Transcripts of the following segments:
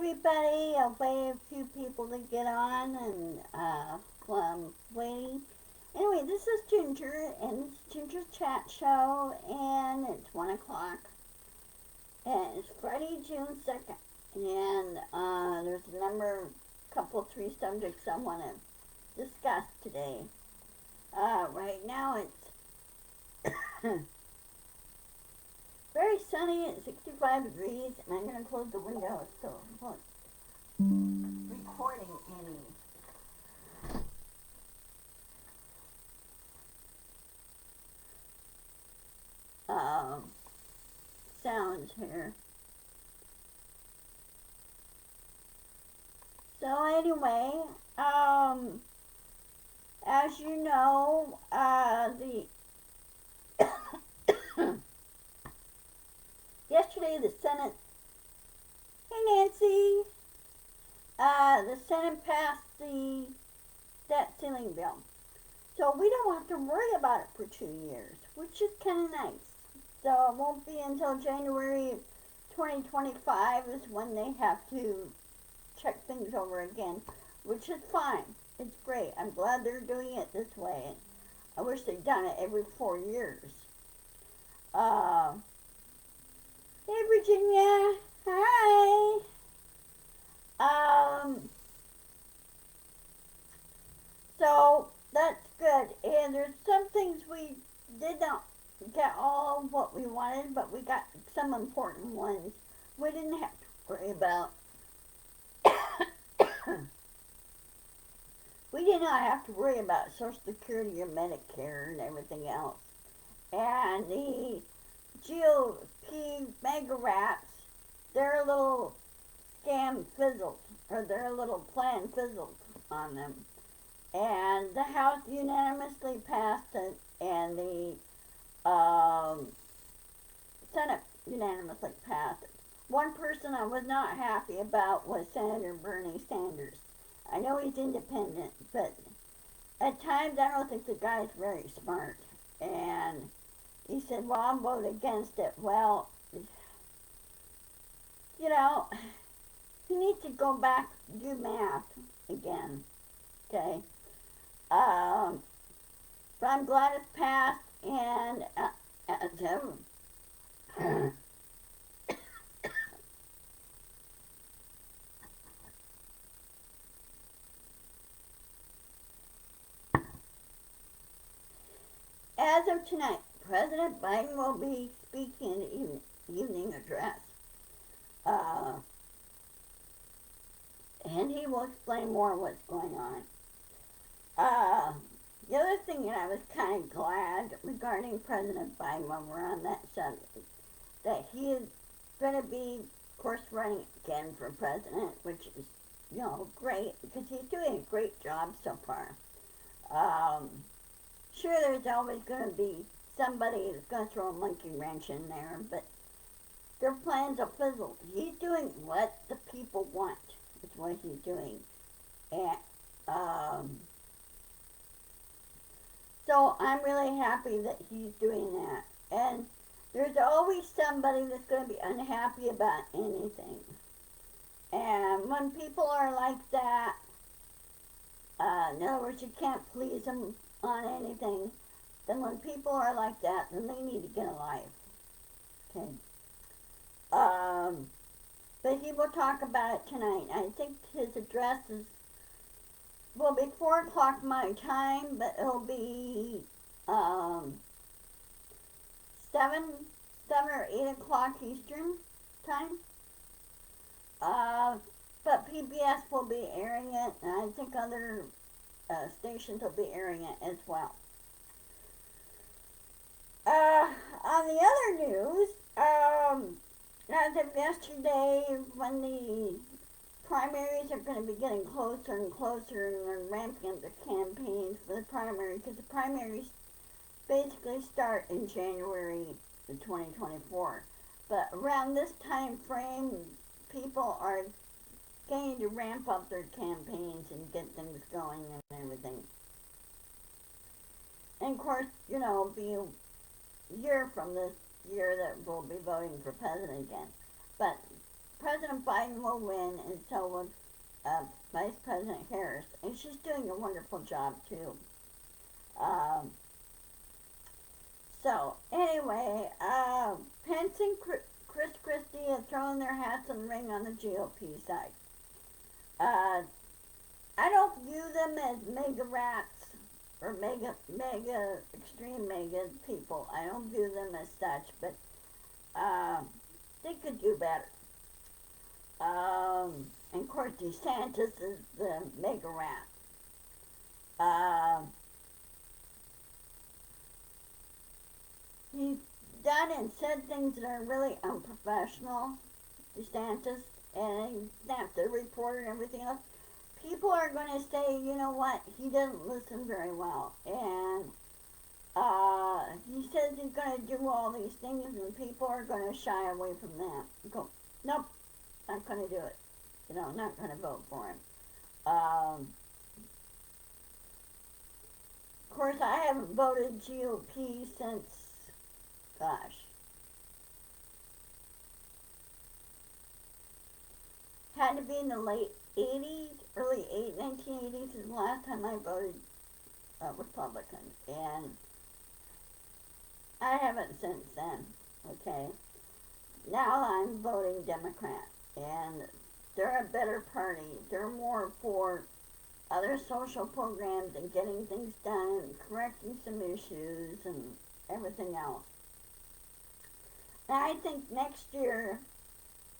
everybody. I'll wait a few people to get on and while I'm waiting. Anyway, this is Ginger and it's Ginger's Chat Show and it's 1 o'clock and it's Friday, June 2nd. And there's a three subjects I want to discuss today. Right now it's very sunny at 65 degrees and I'm going to close the window so it won't recording any sounds here. So anyway, as you know, the yesterday the Senate, hey Nancy, the Senate passed the debt ceiling bill. So we don't have to worry about it for 2 years, which is kind of nice. So it won't be until January 2025 is when they have to check things over again, which is fine. It's great. I'm glad they're doing it this way. I wish they'd done it every 4 years. Hey Virginia, hi. So that's good. And there's some things we did not get all of what we wanted, but we got some important ones we didn't have to worry about. We did not have to worry about Social Security or Medicare and everything else. And the GOP mega rats, their little scam fizzled, or their little plan fizzled on them. And the House unanimously passed it, and the Senate unanimously passed it. One person I was not happy about was Senator Bernie Sanders. I know he's independent, but at times I don't think the guy's very smart. And he said, well, I'll vote against it. Well, you know, he needs to go back and do math again. Okay? But I'm glad it's passed, and as of tonight, President Biden will be speaking in the evening address. And he will explain more what's going on. The other thing that I was kind of glad regarding President Biden when we're on that subject, that he is going to be, of course, running again for president, which is, great, because he's doing a great job so far. Sure, there's always going to be somebody that's going to throw a monkey wrench in there, but their plans are fizzled. He's doing what the people want, is what he's doing. And, so I'm really happy that he's doing that. And there's always somebody that's going to be unhappy about anything. And when people are like that, in other words, you can't please them on anything, then when people are like that, then they need to get a life. Okay. But he will talk about it tonight. I think his address will be 4 o'clock my time, but it'll be 7 or 8 o'clock Eastern time. But PBS will be airing it, and I think other stations will be airing it as well. On the other news, as of yesterday, when the primaries are going to be getting closer and closer, and they're ramping up the campaigns for the primary, because the primaries basically start in January of 2024. But around this time frame, people are going to ramp up their campaigns and get things going and everything. And of course, be a year from this year that we'll be voting for president again. But President Biden will win, and so will Vice President Harris, and she's doing a wonderful job too. Um, so anyway, Pence and Chris Christie have thrown their hats in the ring on the GOP side. Uh, I don't view them as mega rats or extreme mega people. I don't view them as such, but they could do better. And of course, DeSantis is the mega rat. He's done and said things that are really unprofessional, DeSantis, and he snapped the reporter and everything else. People are going to say, you know what, he doesn't listen very well, and he says he's going to do all these things, and people are going to shy away from that. Go, nope, not going to do it. Not going to vote for him. Of course, I haven't voted GOP since, gosh, had to be in the late 80s, early 1980s is the last time I voted Republican, and I haven't since then, okay? Now I'm voting Democrat, and they're a better party. They're more for other social programs and getting things done and correcting some issues and everything else. And I think next year,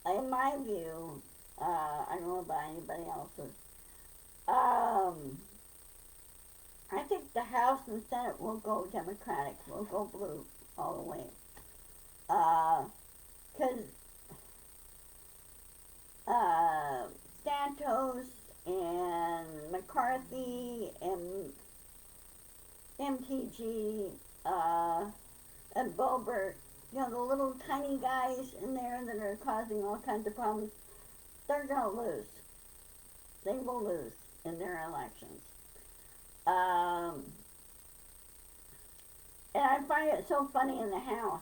in my view, I don't know about anybody else's, I think the House and Senate will go Democratic, will go blue all the way. Because Santos and McCarthy and MTG and Boebert, the little tiny guys in there that are causing all kinds of problems, they're going to lose. They will lose in their elections. And I find it so funny in the House.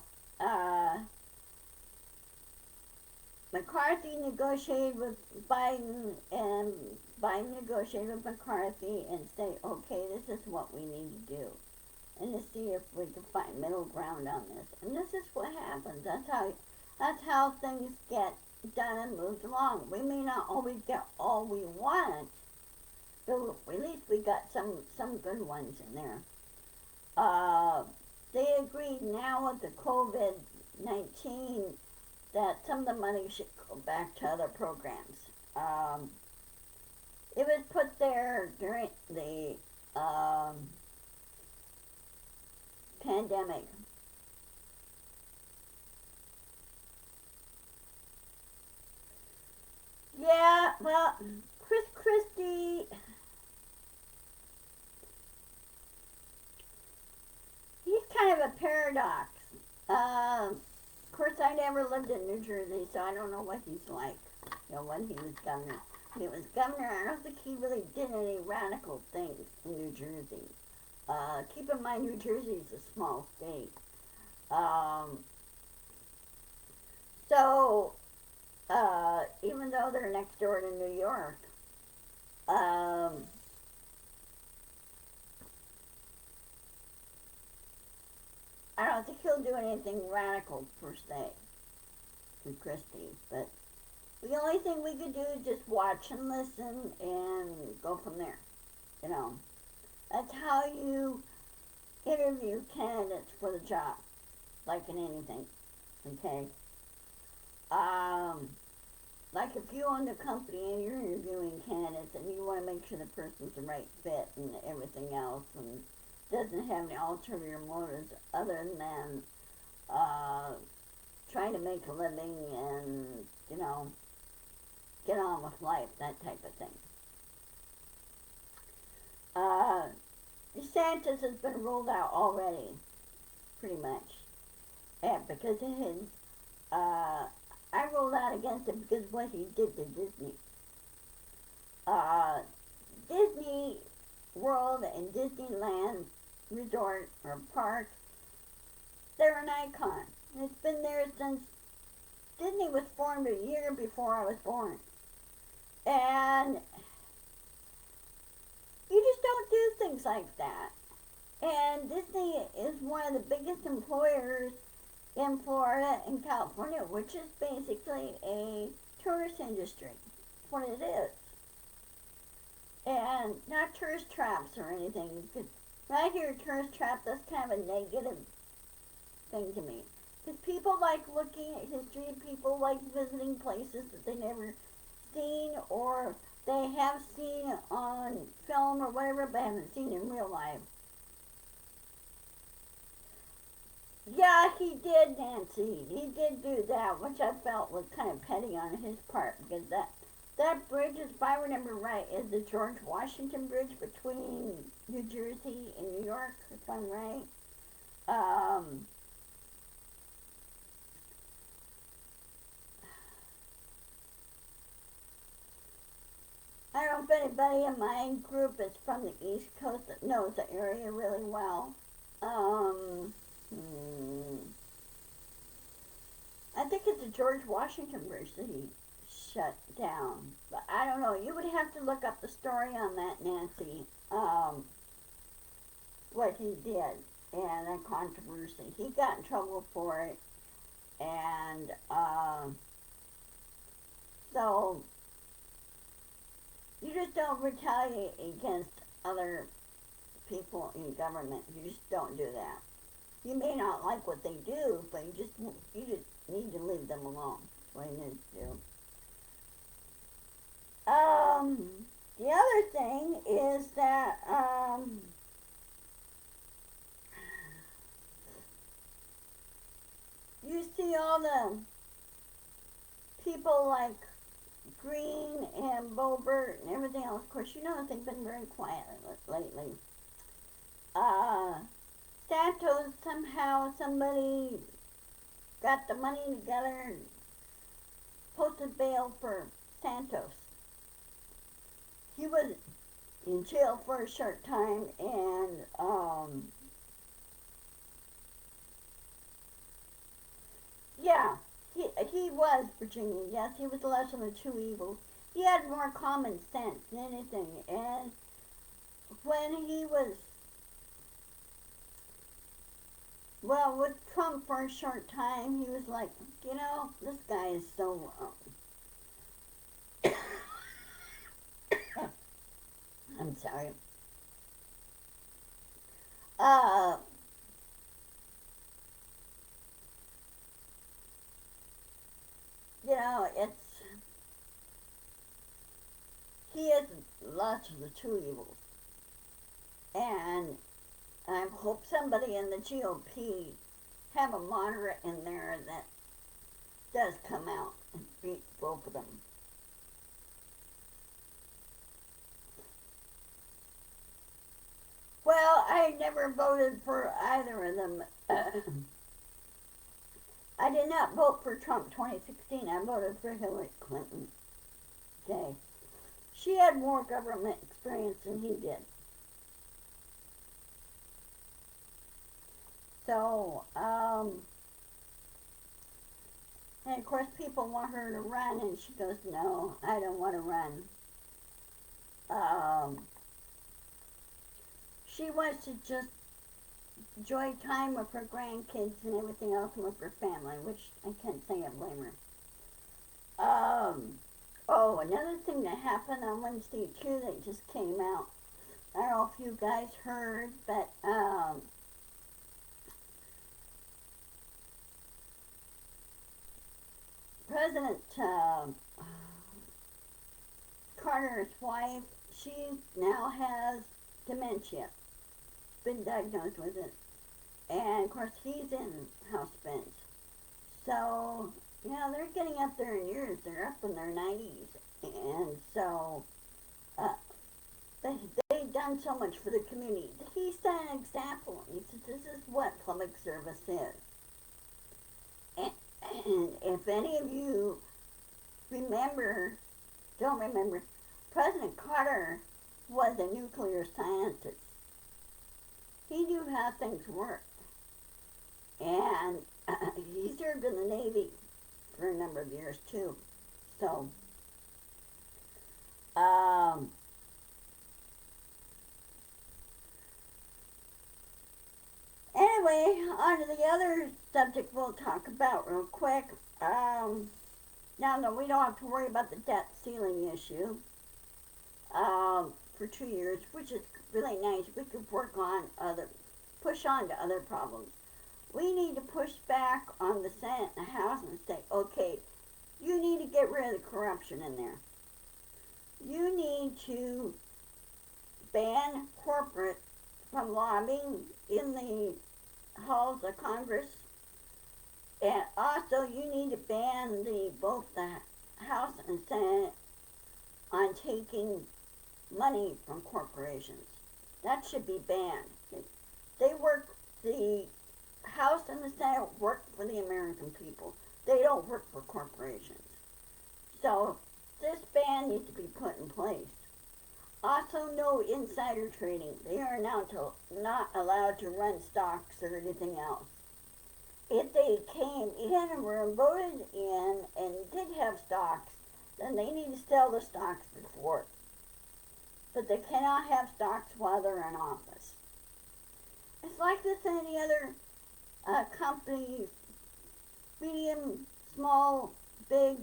McCarthy negotiated with Biden, and Biden negotiated with McCarthy and say, okay, this is what we need to do, and to see if we can find middle ground on this. And this is what happens. That's how things get done and moved along. We may not always get all we want, but at least we got some good ones in there. They agreed now with the COVID-19 that some of the money should go back to other programs. It was put there during the pandemic. Yeah, well, Chris Christie, he's kind of a paradox. Of course, I never lived in New Jersey, so I don't know what he's like. When he was governor. When he was governor, I don't think he really did any radical things in New Jersey. Keep in mind, New Jersey is a small state. So, even though they're next door to New York, I don't think he'll do anything radical per se to Christie, but the only thing we could do is just watch and listen and go from there. That's how you interview candidates for the job, like in anything, okay? Like if you own a company and you're interviewing candidates and you want to make sure the person's the right fit and everything else and doesn't have any ulterior motives other than trying to make a living and, get on with life, that type of thing. DeSantis has been ruled out already, pretty much. And because of his, I ruled out against him because of what he did to Disney. Disney World and Disneyland Resort or Park, they're an icon. It's been there since Disney was formed a year before before I was born. And you just don't do things like that. And Disney is one of the biggest employers in Florida and California, which is basically a tourist industry. That's what it is. And not tourist traps or anything. Because when I hear tourist trap, that's kind of a negative thing to me. Because people like looking at history, people like visiting places that they never seen or they have seen on film or whatever, but haven't seen in real life. Yeah, he did, Nancy. He did do that, which I felt was kind of petty on his part because that bridge, if I remember right, is the George Washington Bridge between New Jersey and New York, if I'm right. Um, I don't know if anybody in my group is from the East Coast that knows the area really well. Um, hmm, I think it's the George Washington Bridge that he shut down. But I don't know. You would have to look up the story on that, Nancy. What he did and the controversy. He got in trouble for it. And so you just don't retaliate against other people in government. You just don't do that. You may not like what they do, but you just need to leave them alone. That's what you need to do. Um, the other thing is that you see all the people like Green and Bobert and everything else. Of course, you know they've been very quiet lately. Uh, Santos, somehow somebody got the money together and posted bail for Santos. He was in jail for a short time, and yeah, he was Virginia. Yes, he was less of the two evils. He had more common sense than anything, and when he was well with Trump for a short time, he was like, this guy is so I'm sorry. Uh, it's he is lots of the two evils, and I hope somebody in the GOP have a moderate in there that does come out and beat both of them. Well, I never voted for either of them. I did not vote for Trump 2016. I voted for Hillary Clinton. Okay. She had more government experience than he did. So, and of course people want her to run and she goes, no, I don't want to run. Um, she wants to just enjoy time with her grandkids and everything else and with her family, which I can't say I blame her. Oh, another thing that happened on Wednesday too that just came out. I don't know if you guys heard, but President Carter's wife, she now has dementia, been diagnosed with it, and of course he's in house bench. So, they're getting up there in years. They're up in their 90s, and so uh, they they've done so much for the community. He set an example. He said, "This is what public service is." And if any of you remember, don't remember, President Carter was a nuclear scientist. He knew how things worked, and he served in the Navy for a number of years too. So, um, anyway, on to the other subject we'll talk about real quick. Now that we don't have to worry about the debt ceiling issue for 2 years, which is really nice. We could push on to other problems. We need to push back on the Senate and the House and say, okay, you need to get rid of the corruption in there. You need to ban corporate from lobbying in the halls of Congress. And also you need to ban both the House and Senate on taking money from corporations. That should be banned. The House and the Senate work for the American people. They don't work for corporations. So this ban needs to be put in place. Also, no insider trading. They are now not allowed to run stocks or anything else. If they came in and were voted in and did have stocks, then they need to sell the stocks before. But they cannot have stocks while they're in office. It's like this in any other company, medium, small, big,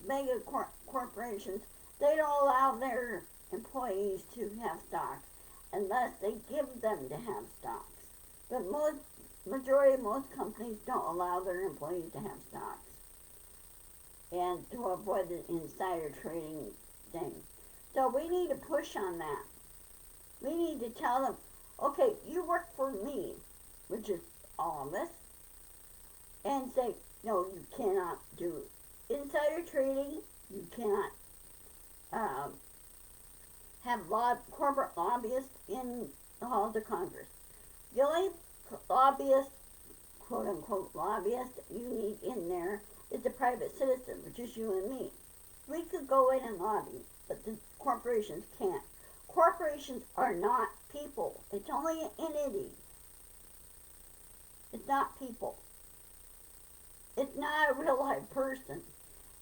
mega corporations. They don't allow their employees to have stocks unless they give them to have stocks. But majority of most companies don't allow their employees to have stocks, and to avoid the insider trading thing. So we need to push on that. We need to tell them, okay, you work for me, which is all of us, and say, no, you cannot do insider trading. You cannot have corporate lobbyists in the halls of Congress. The only lobbyist, quote unquote lobbyist, you need in there is a private citizen, which is you and me. We could go in and lobby, but the corporations can't. Corporations are not people. It's only an entity. It's not people. It's not a real life person.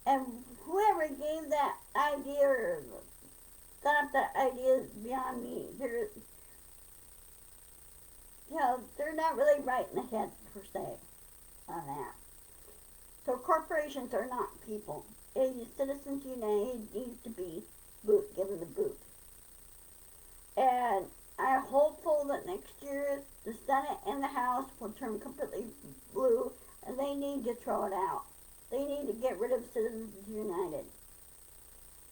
And whoever gave that idea or thought up that idea is beyond me. They're not really right in the head per se on that. So corporations are not people. Citizens United needs to be given the boot. And I'm hopeful that next year the Senate and the House will turn completely blue, and they need to throw it out. They need to get rid of Citizens United.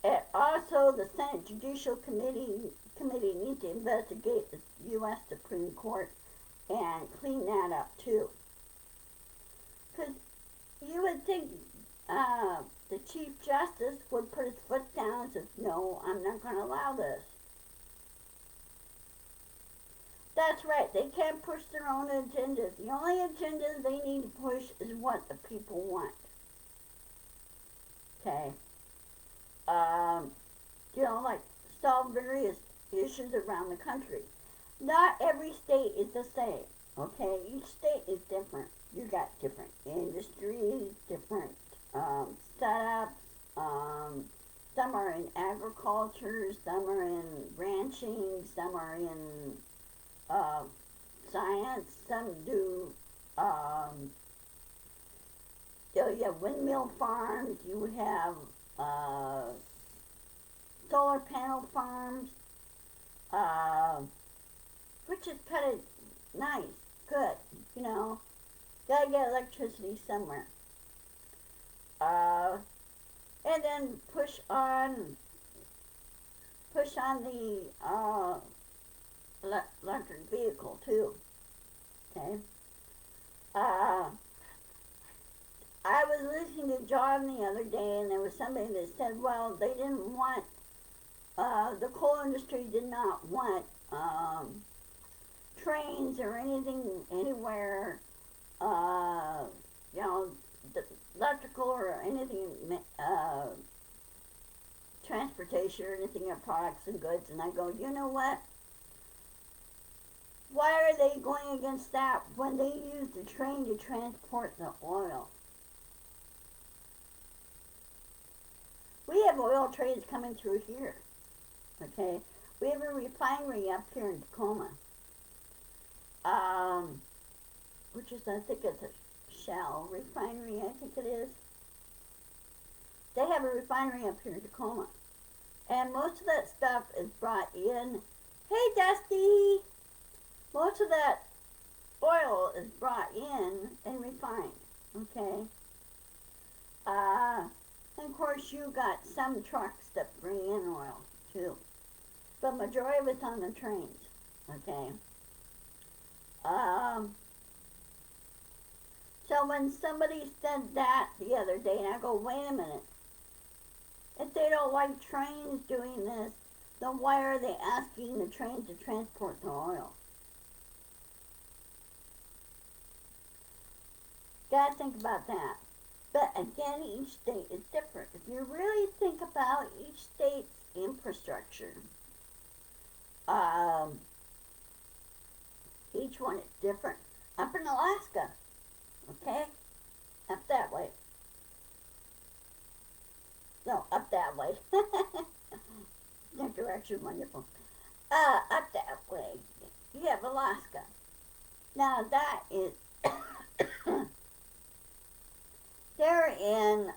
And also, the Senate Judicial Committee needs to investigate the U.S. Supreme Court and clean that up too. Because you would think the Chief Justice would put his foot down and say, no, I'm not going to allow this. That's right, they can't push their own agendas. The only agendas they need to push is what the people want. Okay? Like solve various issues around the country. Not every state is the same. Okay? Each state is different. You got different industries, different setups. Some are in agriculture, some are in ranching, some are in science, some do, you have windmill farms, you have solar panel farms, which is kind of nice, good, gotta get electricity somewhere. And then push on the electric vehicle too. Okay. I was listening to John the other day, and there was somebody that said, well, they didn't want, the coal industry did not want trains or anything anywhere, electrical or anything, transportation or anything of products and goods. And I go, you know what? Why are they going against that when they use the train to transport the oil? have oil trades coming through here. Okay, we have a refinery up here in Tacoma, which is, I think it's a Shell refinery, I think it is. They have a refinery up here in Tacoma. And most of that stuff is brought in. Hey, Dusty! Most of that oil is brought in and refined. Okay? And of course, you got some trucks that bring in oil, too. But majority of it's on the trains. Okay? So when somebody said that the other day, and I go, wait a minute. If they don't like trains doing this, then why are they asking the trains to transport the oil? Gotta think about that. But again, each state is different. If you really think about each state's infrastructure, each one is different. Up in Alaska, okay? Up that way. No, up that way. That direction, wonderful. Up that way, you have Alaska. Now that is, they're in,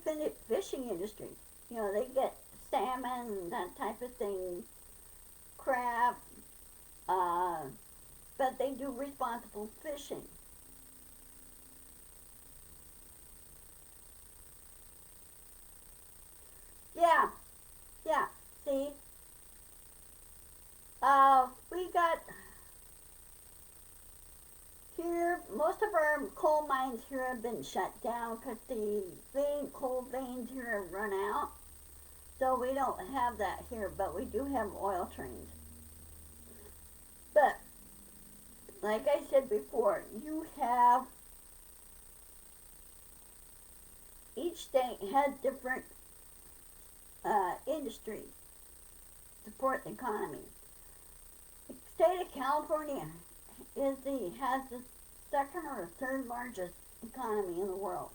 the fishing industry. You know, they get salmon, that type of thing, crab, but they do responsible fishing. Yeah, yeah, see, we got here, most of our coal mines here have been shut down because the coal veins here have run out. So we don't have that here, but we do have oil trains. But, like I said before, you have, each state has different industries to support the economy. The state of California has the second or third largest economy in the world.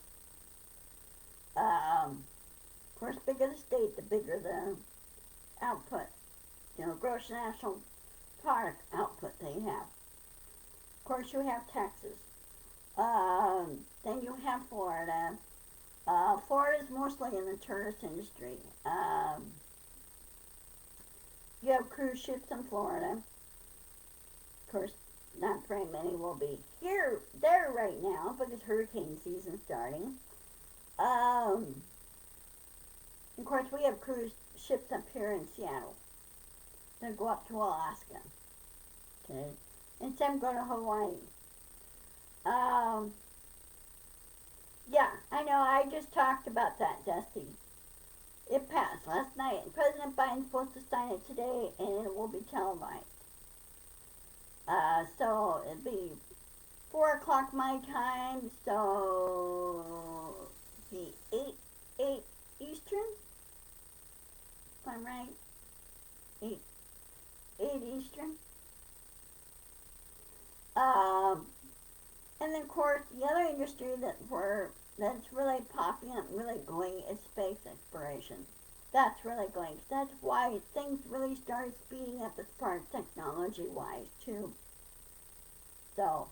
Of course, the bigger the state, the bigger the output. You know, gross national product output they have. Of course, you have Texas. Then you have Florida. Florida's mostly in the tourist industry. You have cruise ships in Florida. Of course, not very many will be there right now because hurricane season's starting. Of course, we have cruise ships up here in Seattle that go up to Alaska. Okay, and some go to Hawaii. Yeah, I know. I just talked about that, Dusty. It passed last night. President Biden's supposed to sign it today, and it will be televised. So it'll be 4 o'clock my time, so the 8 Eastern, if I'm right, 8 Eastern. And then of course the other industry that's really popping up, really going is space exploration. That's really going. That's why things really started speeding up as far as technology-wise too. So,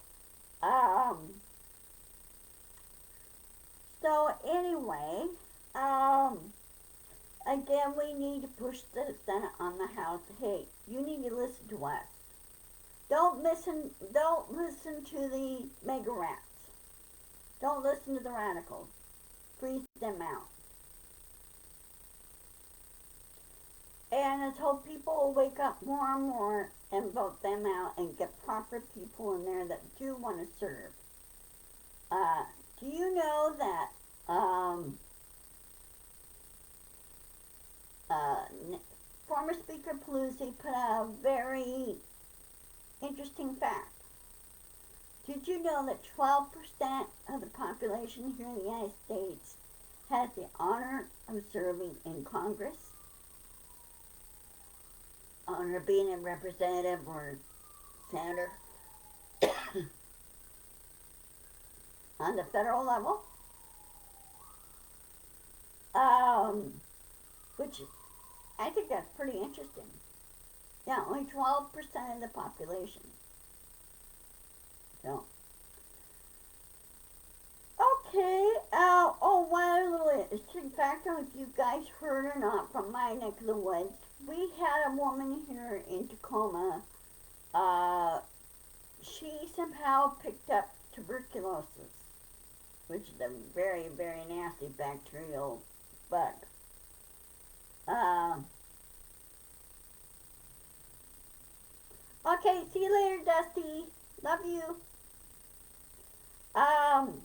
anyway, again, we need to push the Senate on the House. Hey, you need to listen to us. Don't listen to the mega rats. Don't listen to the radicals. Freeze them out. And until people wake up more and more and vote them out and get proper people in there that do want to serve. Do you know that former Speaker Pelosi put out a very interesting fact? Did you know that 12% of the population here in the United States has the honor of serving in Congress? Honor of being a representative or senator? on the federal level, um, which I think that's pretty interesting. Yeah, only 12% of the population. So, okay. Oh, one other little interesting fact, I don't know if you guys heard or not from my neck of the woods. We had a woman here in Tacoma. Uh, she somehow picked up tuberculosis, which is a very, very nasty bacterial bug. Uh, okay, see you later, Dusty. Love you. Um,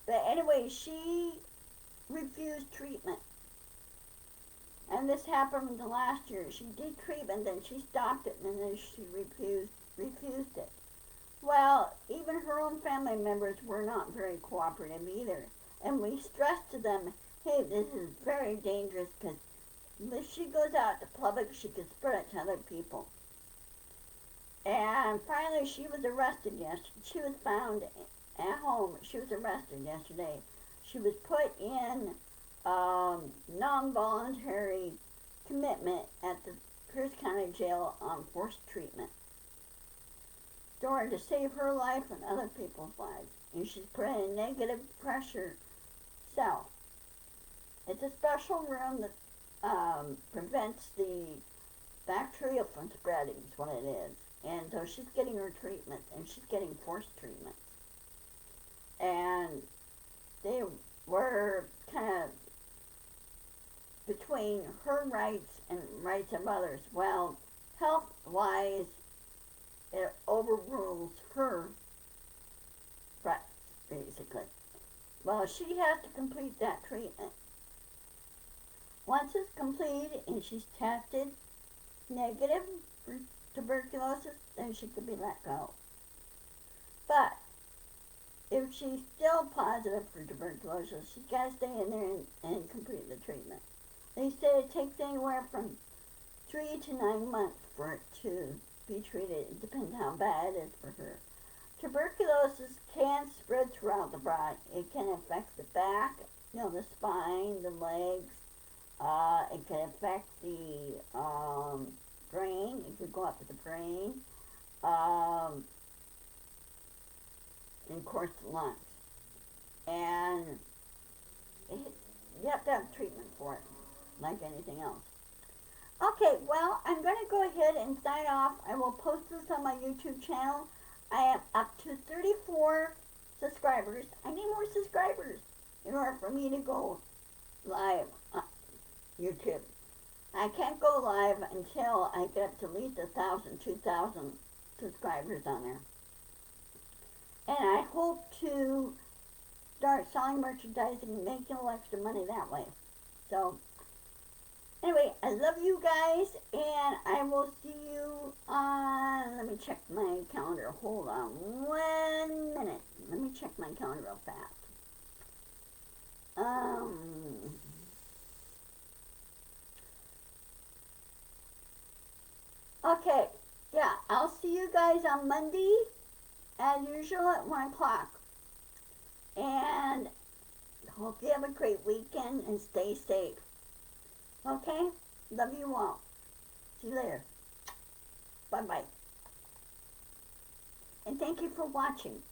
but anyway, she refused treatment. And this happened last year. She did treatment, then she stopped it, and then she refused it. Well, even her own family members were not very cooperative either. And we stressed to them, hey, this is very dangerous because if she goes out to public, she could spread it to other people. And finally, she was arrested yesterday. She was found at home. She was arrested yesterday. She was put in non-voluntary commitment at the Pierce County Jail on forced treatment in order to save her life and other people's lives. And she's put in a negative pressure cell. It's a special room that prevents the bacteria from spreading, is what it is. And so she's getting her treatment, and she's getting forced treatment. And they were kind of between her rights and rights of others. Well, health-wise, it overrules her rights, basically. Well, she has to complete that treatment. Once it's completed and she's tested negative for tuberculosis, then she could be let go. But if she's still positive for tuberculosis, she's got to stay in there and complete the treatment. They say it takes anywhere from 3 to 9 months for it to be treated. It depends how bad it is for her. Tuberculosis can spread throughout the body. It can affect the back, the spine, the legs. It can affect the brain. It could go up to the brain. And of course the lungs. And you have to have treatment for it, like anything else. Okay, well, I'm going to go ahead and sign off. I will post this on my YouTube channel. I am up to 34 subscribers. I need more subscribers in order for me to go live on YouTube. I can't go live until I get to at least 1,000, 2,000 subscribers on there. And I hope to start selling merchandise and making a little extra money that way. So, anyway, I love you guys, and I will see you on, let me check my calendar. Hold on 1 minute. Let me check my calendar real fast. Okay, yeah, I'll see you guys on Monday, as usual, at 1 o'clock. And hope you have a great weekend and stay safe. Okay? Love you all. See you later. Bye-bye. And thank you for watching.